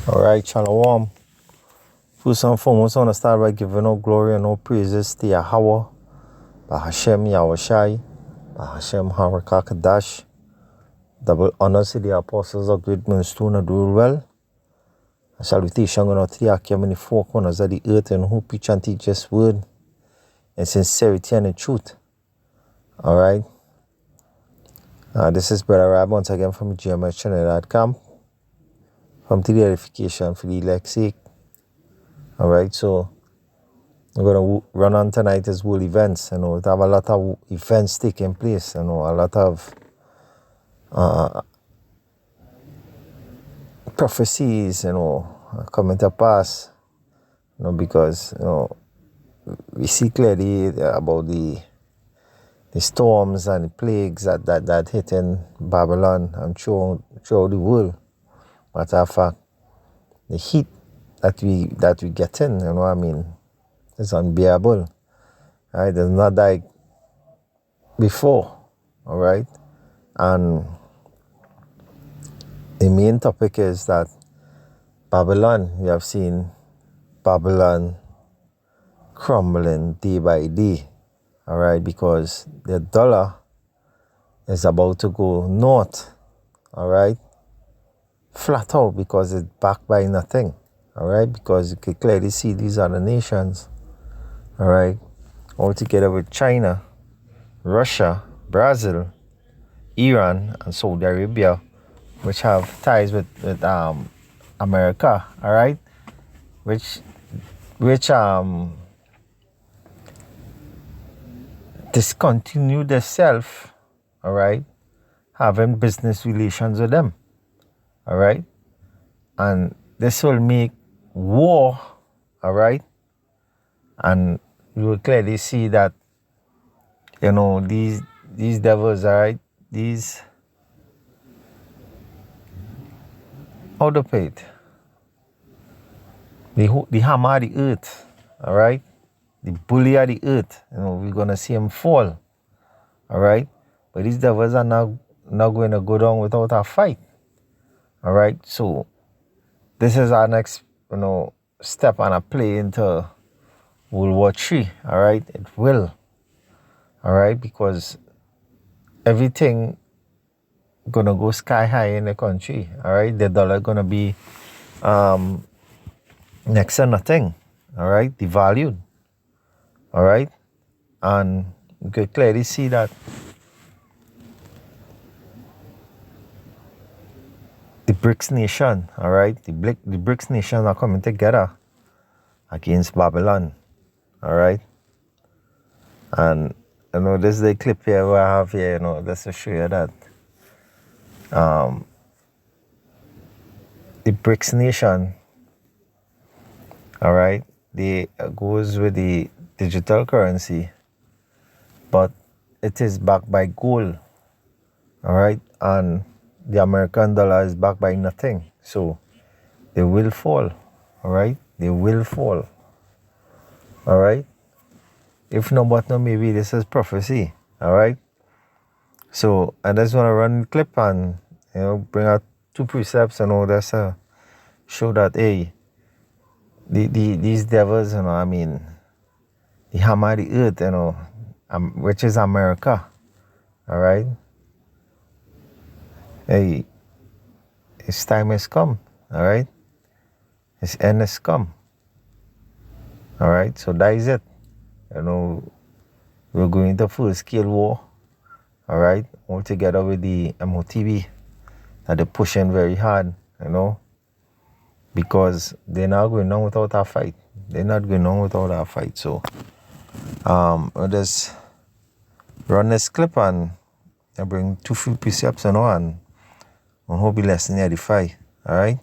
All right, Shalom. First and foremost, I want to start by giving all glory and all praises to Yahweh, Bahashem Yahushai, Bahashem Harakakadash. Double honors to the apostles of great Moonstone and do well. A salutation on our three Akim in the four corners of the earth and who preach and teach His word in sincerity and in truth. All right. This is Brother Rab once again from GMHchannel.com. From the edification for the elect's sake. All right, so we're going to run on tonight as world events. We have a lot of events taking place. A lot of prophecies, coming to pass. Because, we see clearly about the storms and the plagues that hit in Babylon and throughout the world. Matter of fact, the heat that we get in, it's unbearable. Right? It's not like before. All right. And the main topic is that Babylon, we have seen Babylon crumbling day by day. All right, because the dollar is about to go north. All right. Flat out because it's backed by nothing. All right, because you can clearly see these other nations, all right, all together with China, Russia, Brazil, Iran, and Saudi Arabia, which have ties with America, all right, which discontinued themselves, all right, having business relations with them, all right, and this will make war, all right, and you will clearly see that these devils, all right, these how to pay it, the hammer of the earth, all right, the bully of the earth, we're gonna see him fall, all right, but these devils are not going to go down without a fight, all right. So this is our next step and a play into World War III, all right? It will, all right? Because everything gonna go sky high in the country, all right? The dollar gonna be next to nothing, all right? Devalued, all right? And you can clearly see that the BRICS nation, all right? The BRICS nation are coming together against Babylon, all right? And this is the clip here we have here, just to show you that the BRICS nation, all right, they goes with the digital currency, but it is backed by gold, all right, and the American dollar is backed by nothing, so they will fall, all right, they will fall, all right. If no, but no, maybe this is prophecy, all right. So I just want to run the clip and bring out two precepts and all that, show that hey, these devils, the hammer of the earth, which is America, all right. Hey, its time has come, all right. Its end has come, all right. So that is it. We're going to full-scale war, all right, all together with the MOTB that they're pushing very hard, because they're not going on without our fight. They're not going on without our fight. So, I'll just run this clip and I bring two few precepts and I hope you listen and edify, all right?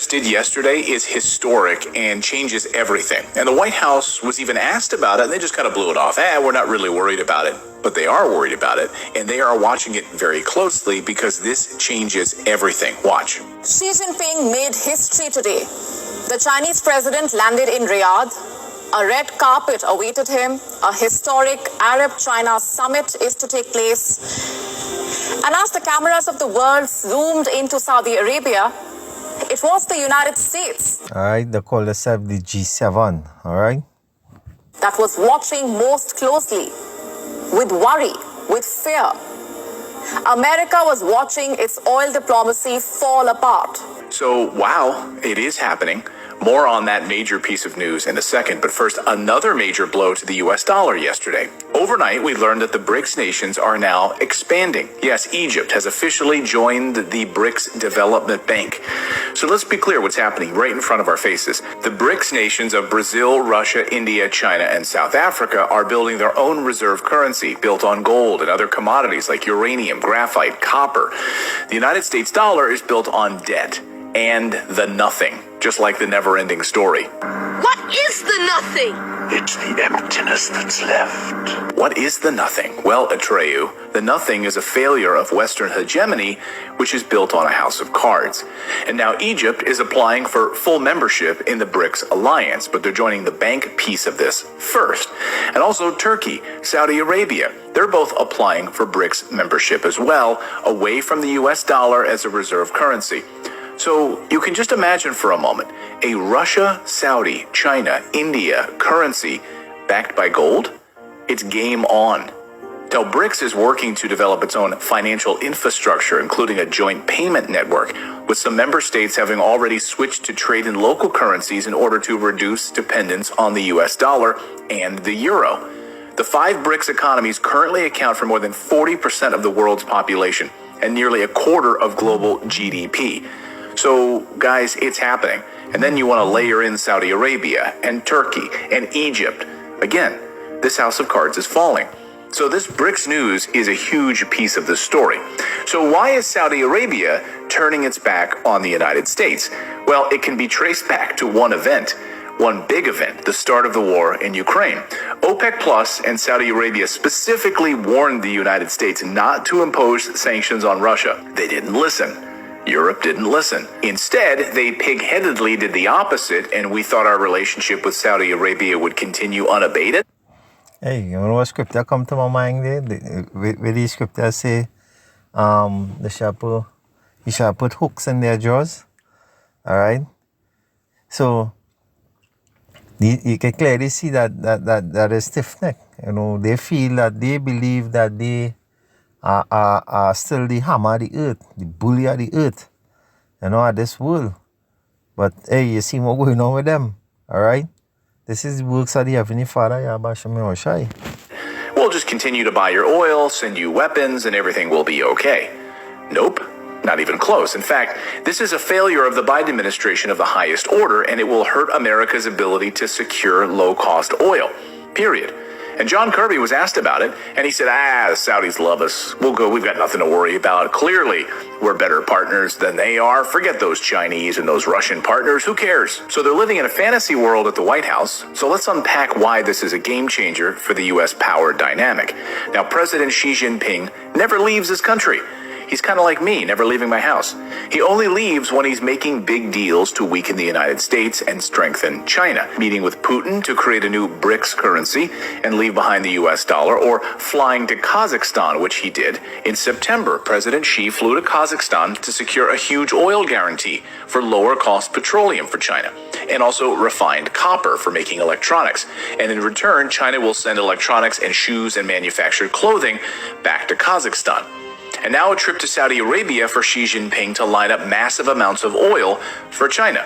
Did yesterday is historic and changes everything. And the White House was even asked about it, and they just kind of blew it off. We're not really worried about it. But they are worried about it, and they are watching it very closely because this changes everything. Watch. Xi Jinping made history today. The Chinese president landed in Riyadh. A red carpet awaited him. A historic Arab-China summit is to take place. And as the cameras of the world zoomed into Saudi Arabia, it It was the United States All right, they call themselves the G7. All right. that was watching most closely, with worry, with fear. America was watching its oil diplomacy fall apart. So, wow, it is happening. More on that major piece of news in a second, but first, another major blow to the US dollar yesterday. Overnight, we learned that the BRICS nations are now expanding. Yes, Egypt has officially joined the BRICS Development Bank. So let's be clear what's happening right in front of our faces. The BRICS nations of Brazil, Russia, India, China, and South Africa are building their own reserve currency built on gold and other commodities like uranium, graphite, copper. The United States dollar is built on debt and the nothing, just like the never-ending story. What is the nothing? It's the emptiness that's left. What is the nothing? Well, Atreyu, the nothing is a failure of Western hegemony, which is built on a house of cards. And now Egypt is applying for full membership in the BRICS alliance, but they're joining the bank piece of this first. And also Turkey, Saudi Arabia, they're both applying for BRICS membership as well, away from the US dollar as a reserve currency. So you can just imagine for a moment a Russia, Saudi, China, India currency backed by gold. It's game on. Now, BRICS is working to develop its own financial infrastructure, including a joint payment network, with some member states having already switched to trade in local currencies in order to reduce dependence on the US dollar and the euro. The 5 BRICS economies currently account for more than 40% of the world's population and nearly a quarter of global GDP. So, guys, it's happening. And then you want to layer in Saudi Arabia and Turkey and Egypt. Again, this house of cards is falling. So this BRICS news is a huge piece of the story. So why is Saudi Arabia turning its back on the United States? Well, it can be traced back to one event. One big event, the start of the war in Ukraine. OPEC Plus and Saudi Arabia specifically warned the United States not to impose sanctions on Russia. They didn't listen. Europe didn't listen. Instead, they pig-headedly did the opposite, and we thought our relationship with Saudi Arabia would continue unabated. Hey, you know what scripture come to my mind there? Where the scripture say, you shall put hooks in their jaws. All right. So you can clearly see that is stiff neck. You know, they feel that they believe that they are still the hammer of the earth, the bully of the earth, you know, of this world. But hey, you see what going on with them, all right? This is the works of the Heavenly Father, Yahweh Shem Yahushai. We'll just continue to buy your oil, send you weapons, and everything will be okay. Nope, not even close. In fact, this is a failure of the Biden administration of the highest order, and it will hurt America's ability to secure low-cost oil, period. And John Kirby was asked about it, and he said, the Saudis love us. We'll go. We've got nothing to worry about. Clearly, we're better partners than they are. Forget those Chinese and those Russian partners. Who cares? So they're living in a fantasy world at the White House. So let's unpack why this is a game changer for the U.S. power dynamic. Now, President Xi Jinping never leaves his country. He's kind of like me, never leaving my house. He only leaves when he's making big deals to weaken the United States and strengthen China, meeting with Putin to create a new BRICS currency and leave behind the US dollar, or flying to Kazakhstan, which he did. In September, President Xi flew to Kazakhstan to secure a huge oil guarantee for lower-cost petroleum for China, and also refined copper for making electronics. And in return, China will send electronics and shoes and manufactured clothing back to Kazakhstan. And now a trip to Saudi Arabia for Xi Jinping to line up massive amounts of oil for China.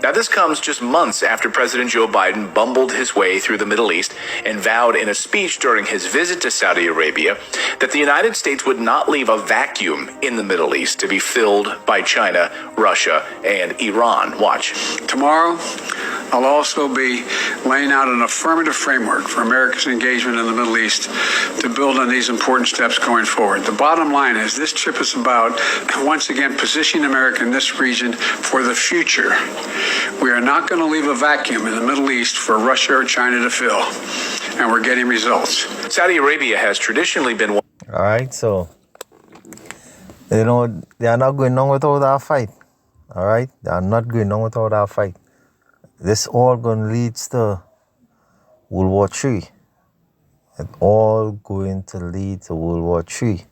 Now, this comes just months after President Joe Biden bumbled his way through the Middle East and vowed in a speech during his visit to Saudi Arabia that the United States would not leave a vacuum in the Middle East to be filled by China, Russia, and Iran. Watch. Tomorrow, I'll also be laying out an affirmative framework for America's engagement in the Middle East to build on these important steps going forward. The bottom line is this trip is about, once again, positioning America in this region for the future. We are not going to leave a vacuum in the Middle East for Russia or China to fill, and we're getting results. Saudi Arabia has traditionally been one. All right, so, you know, they are not going on without our fight. All right, they are not going on without our fight. This all going to lead to World War III. It's all going to lead to World War III.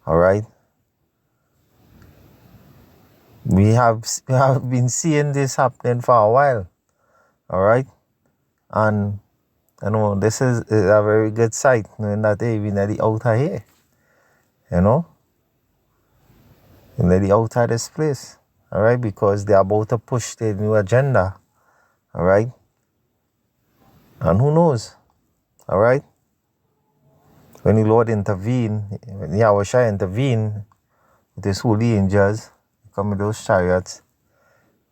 All right? we have been seeing this happening for a while. All right, and this is a very good sight, knowing that even at the outer here, you know, in the outer this place. All right, because they're about to push their new agenda. All right, and who knows? All right, when the Lord intervene, when Yahweh intervene with his holy angels, come with those chariots,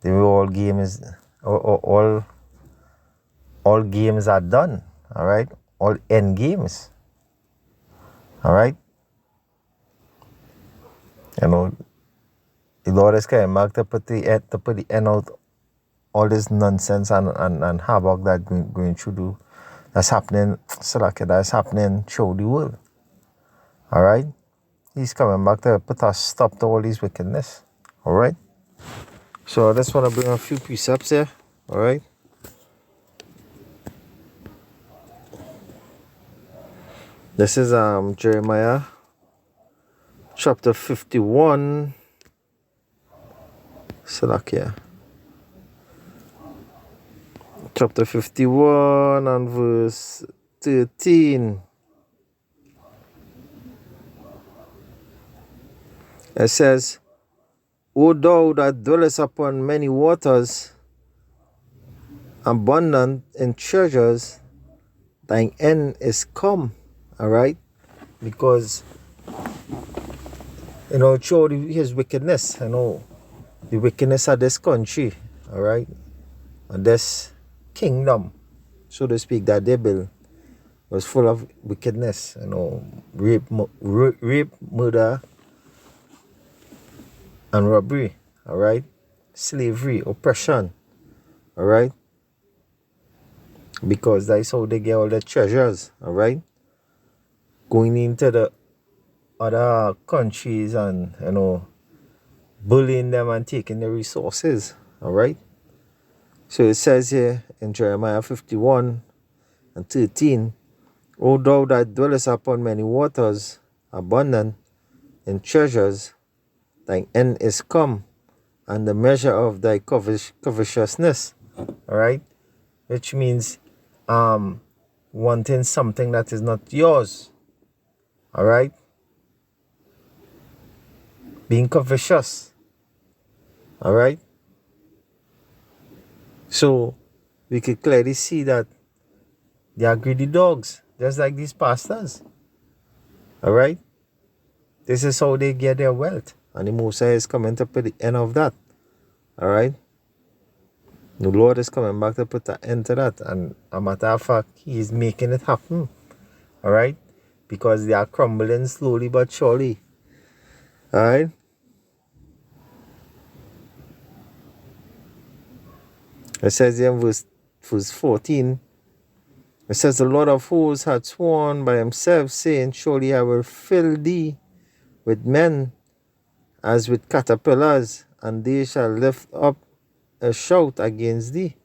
they will all games, all games are done. All right, all end games. All right, the Lord is coming back to put the end out all this nonsense and havoc that going through that's happening. That's happening through the world. All right, he's coming back to put a stop to all these wickedness. All right. So I just want to bring a few precepts here. All right. This is Jeremiah chapter 51. Chapter 51 and verse 13. It says, O thou that dwellest upon many waters, abundant in treasures, thine end is come. All right, because show his wickedness. The wickedness of this country. All right, and this kingdom, so to speak, that they built was full of wickedness. Rape, murder, and robbery. All right, slavery, oppression. All right, because that's how they get all the treasures. All right. Going into the other countries and bullying them and taking their resources. All right. So it says here in Jeremiah 51 and 13, O thou that dwellest upon many waters, abundant in treasures, thine end is come, and the measure of thy covetousness. All right, which means wanting something that is not yours. All right, being covetous. All right, so we could clearly see that they are greedy dogs, just like these pastors. All right, this is how they get their wealth, and the Messiah is coming to put the end of that. All right, the Lord is coming back to put an end to that, and a matter of fact, He is making it happen. All right, because they are crumbling slowly but surely. All right. It says here in verse 14, it says, the Lord of hosts had sworn by himself, saying, surely I will fill thee with men as with caterpillars, and they shall lift up a shout against thee.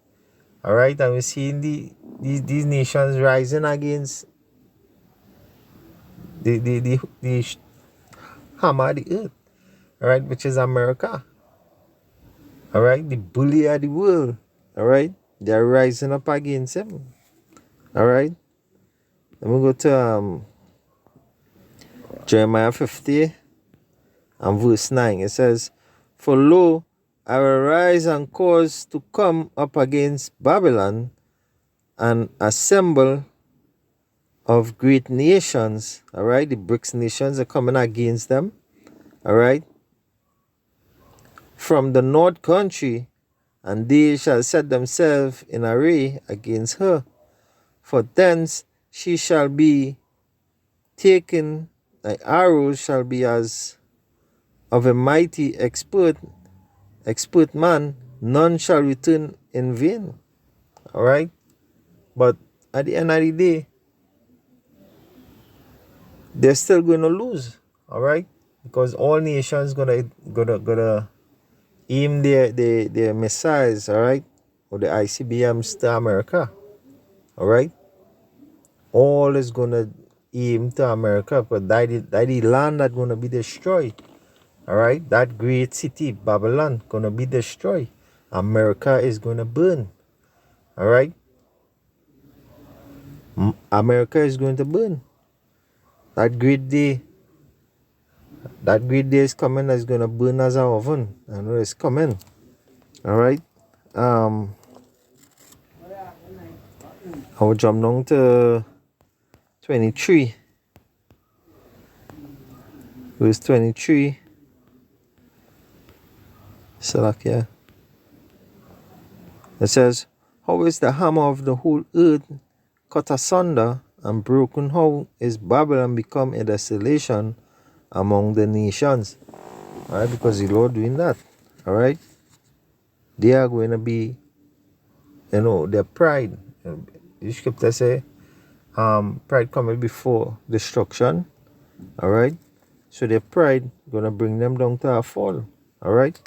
All right, and we're seeing these nations rising against the hammer of the earth, all right, which is America. All right, the bully of the world. All right, they're rising up against him. All right, let me go to Jeremiah 50 and verse 9. It says, for lo, I will rise and cause to come up against Babylon an assembly of great nations. All right, the BRICS nations are coming against them. All right, from the north country, and they shall set themselves in array against her. For thence she shall be taken, thy arrows shall be as of a mighty expert man, none shall return in vain. All right, but at the end of the day, they're still going to lose. All right, because all nations gonna aim their missiles, all right, or the ICBMs to America. All right, all is gonna aim to America, but that the land that's gonna be destroyed. All right, that great city, Babylon, gonna be destroyed. America is gonna burn. All right, America is going to burn. That great day is coming. That's gonna burn as an oven. I know it's coming. All right. I will jump down to 23. Verse 23. Salakia. It says, how is the hammer of the whole earth cut asunder and broken? How is Babylon become a desolation among the nations? Alright, because the Lord doing that. Alright. They are going to be, their pride. The scripture say, pride coming before destruction. Alright. So their pride gonna bring them down to a fall. Alright.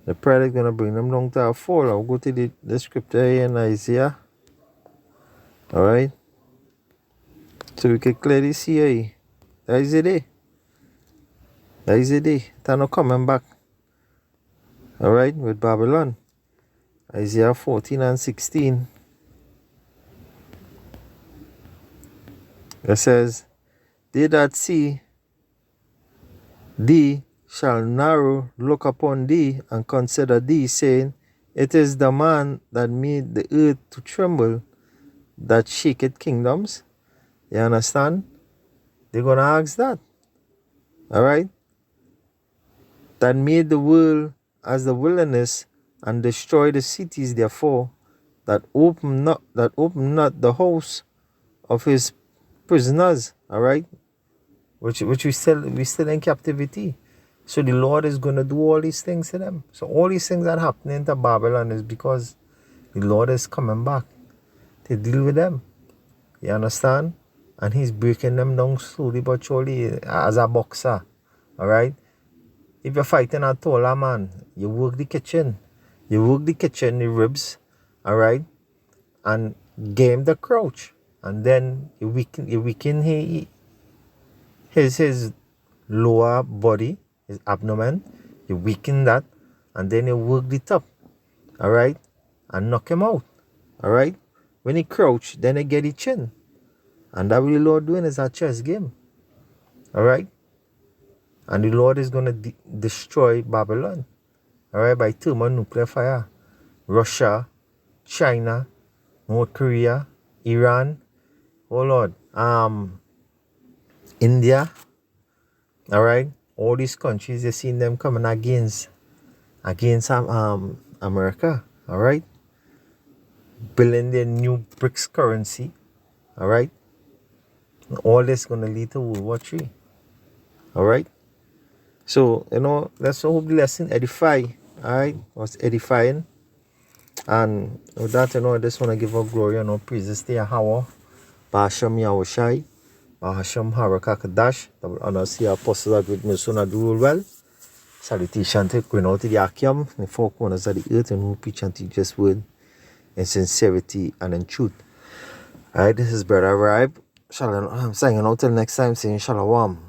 The pride is gonna bring them down to a fall. I'll go to the scripture here in Isaiah. Alright. So we can clearly see here. That is the day. That is the day. They're not coming back. Alright, with Babylon. Isaiah 14 and 16. It says, they that see thee shall narrow look upon thee and consider thee, saying, it is the man that made the earth to tremble, that shaketh kingdoms. You understand? They're going to ask that. Alright? That made the world as the wilderness and destroy the cities, therefore, that open not the house of his prisoners. Alright? Which we still in captivity. So the Lord is going to do all these things to them. So all these things that happening to Babylon is because the Lord is coming back to deal with them. You understand? And he's breaking them down slowly but surely as a boxer. Alright? If you're fighting a taller man, you work the kitchen. You work the kitchen, the ribs. Alright? And game the crouch. And then you weaken his lower body, his abdomen. You weaken that. And then you work the top. Alright? And knock him out. Alright? When he crouch, then he get the chin. And that what the Lord doing is a chess game. Alright? And the Lord is going to destroy Babylon. Alright? By thermonuclear fire. Russia, China, North Korea, Iran. Oh Lord. India. Alright? All these countries, you're seeing them coming against America. Alright? Building their new BRICS currency. Alright? All this is going to lead to World War III. Alright? So, let's hope the lesson edify. Alright? Was edifying. And with that, I just want to give up glory and praises to Yahweh. Ba'ashem Yahushai. Ba'ashem Harakakadash. Double honor to the apostles that with me soon do rule well. Salutation to going out to the Akim, the four corners of the earth, and who preach and teach this word in sincerity and in truth. Alright, this is Brother Ribe. Shalom. I'm signing out till next time, saying Shalom.